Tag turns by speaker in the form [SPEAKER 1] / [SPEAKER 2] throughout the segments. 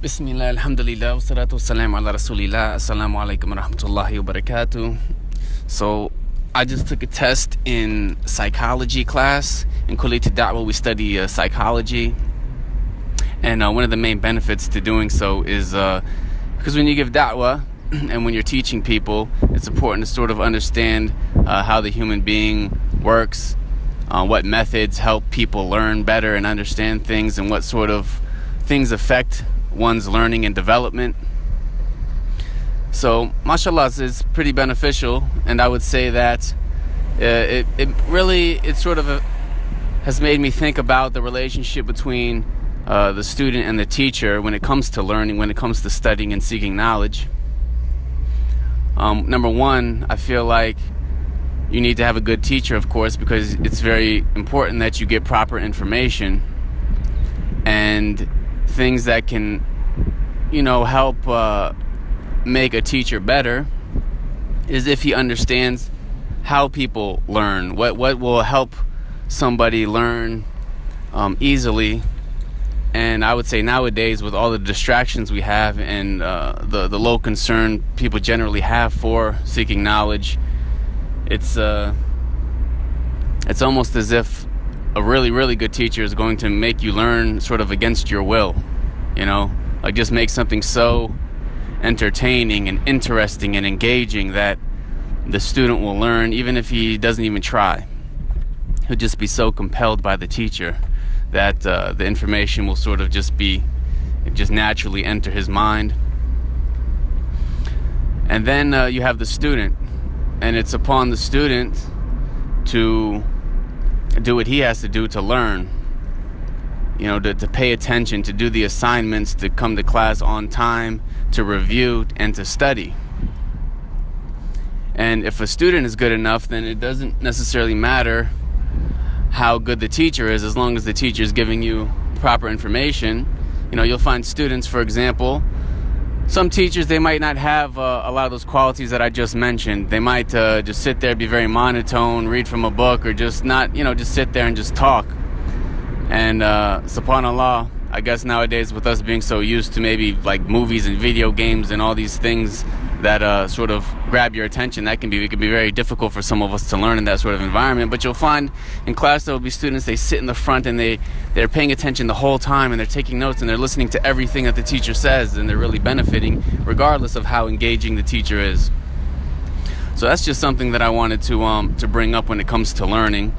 [SPEAKER 1] Bismillah, alhamdulillah, wassalatu wassalamu ala rasulillah, assalamu alaikum wa rahmatullahi wa barakatuh. So, I just took a test in psychology class. In Kulliyat Da'wah, we study psychology. And one of the main benefits to doing so is because when you give da'wah and when you're teaching people, it's important to sort of understand how the human being works, what methods help people learn better and understand things, and what sort of things affect one's learning and development. So, mashallah, it's pretty beneficial, and I would say that it sort of has made me think about the relationship between the student and the teacher when it comes to learning, when it comes to studying and seeking knowledge. Number one, I feel like you need to have a good teacher, of course, because it's very important that you get proper information and things that can, help make a teacher better is if he understands how people learn, what will help somebody learn easily. And I would say nowadays, with all the distractions we have and the low concern people generally have for seeking knowledge, it's almost as if a really, really good teacher is going to make you learn sort of against your will, like just make something so entertaining and interesting and engaging that the student will learn even if he doesn't even try. He'll just be so compelled by the teacher that the information will sort of just naturally enter his mind. And then you have the student, and it's upon the student to do what he has to do to learn, to pay attention, to do the assignments, to come to class on time, to review, and to study. And if a student is good enough, then it doesn't necessarily matter how good the teacher is, as long as the teacher is giving you proper information. You'll find students, for example, some teachers, they might not have a lot of those qualities that I just mentioned. They might just sit there, be very monotone, read from a book, or just not, just sit there and just talk. And subhanAllah, I guess nowadays with us being so used to maybe like movies and video games and all these things that sort of grab your attention, it can be very difficult for some of us to learn in that sort of environment. But you'll find in class there will be students, they sit in the front and they're paying attention the whole time, and they're taking notes, and they're listening to everything that the teacher says, and they're really benefiting regardless of how engaging the teacher is. So that's just something that I wanted to bring up when it comes to learning.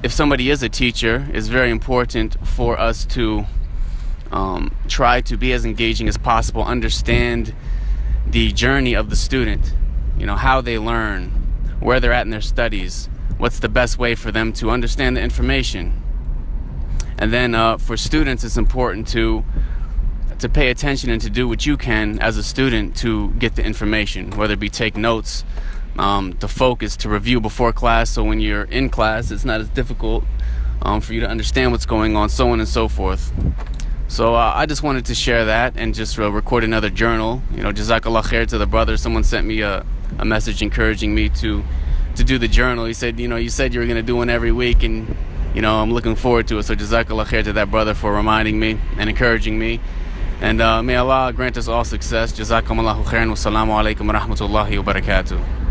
[SPEAKER 1] If somebody is a teacher, it's very important for us to try to be as engaging as possible, understand the journey of the student, how they learn, where they're at in their studies, what's the best way for them to understand the information. And then for students, it's important to pay attention and to do what you can as a student to get the information, whether it be take notes, to focus, to review before class, so when you're in class it's not as difficult for you to understand what's going on, so on and so forth. So I just wanted to share that and just record another journal. Jazakallah khair to the brother. Someone sent me a message encouraging me to do the journal. He said, you said you were going to do one every week, and I'm looking forward to it. So Jazakallah khair to that brother for reminding me and encouraging me. And may Allah grant us all success. Jazakumullahu khairan. Wassalamu alaikum wa rahmatullahi wa barakatuh.